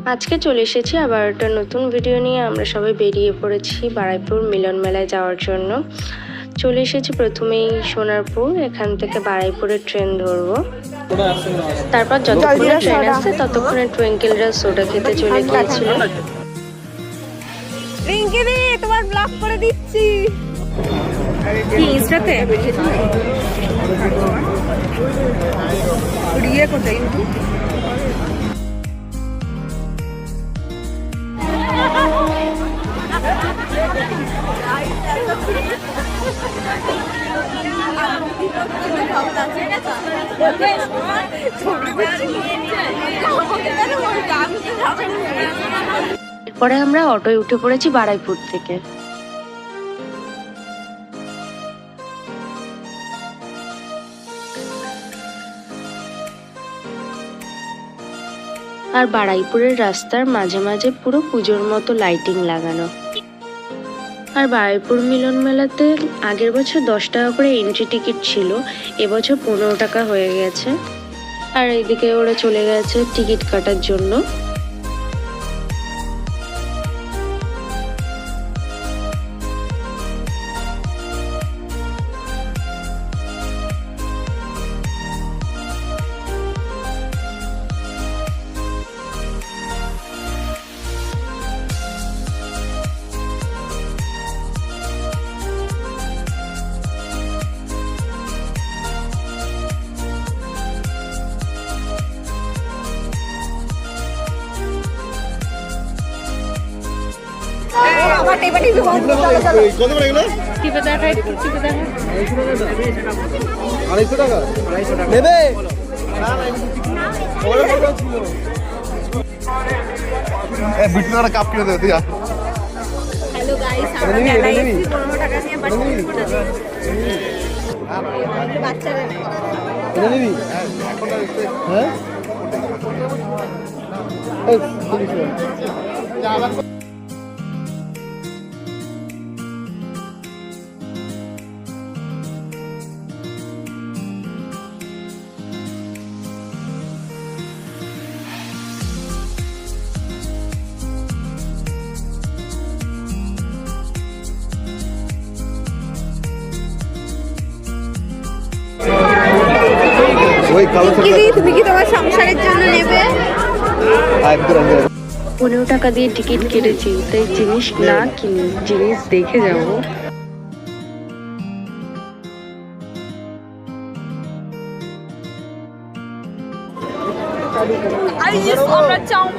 আজকে চলে এসেছি আবার একটা নতুন ভিডিও নিয়ে। আমরা সবাই বেরিয়ে পড়েছি বারুইপুর মিলন মেলায় যাওয়ার জন্য। চলে এসেছি প্রথমেই সোনারপুর, এখান থেকে বারুইপুরের ট্রেন ধরবো। তারপর যতক্ষণে ট্রেন আসছে ততক্ষণে টুইঙ্কেলরা সোডা খেতে চলে গিয়েছিল। রিঙ্কি দি তোমার ব্লগ করে দিচ্ছি ইনস্টাতে রিয়ে কোথায় ইউটিউব এরপরে আমরা অটোয় উঠে পড়েছি বারুইপুর থেকে। আর বারুইপুরের রাস্তার মাঝে মাঝে পুরো পুজোর মতো লাইটিং লাগানো। আর বারুইপুর মিলন মেলাতে আগের বছর 10 টাকা করে এন্ট্রি টিকিট ছিল, এবছর 15 টাকা হয়ে গেছে। আর এইদিকে ওরা চলে গেছে টিকিট কাটার জন্য। কাপ কিনে দেবে তুই। হ্যালো গাইস, আমরা মেলায় এসেছি 15 টাকা নিয়ে বাচ্চারা তুমি কি তোমার সংসারের জন্য নেবে? 15 টাকা দিয়ে টিকিট কেটেছি, তাই জিনিস না কিনি, জিনিস দেখে যাবো। আমরা চাউমিন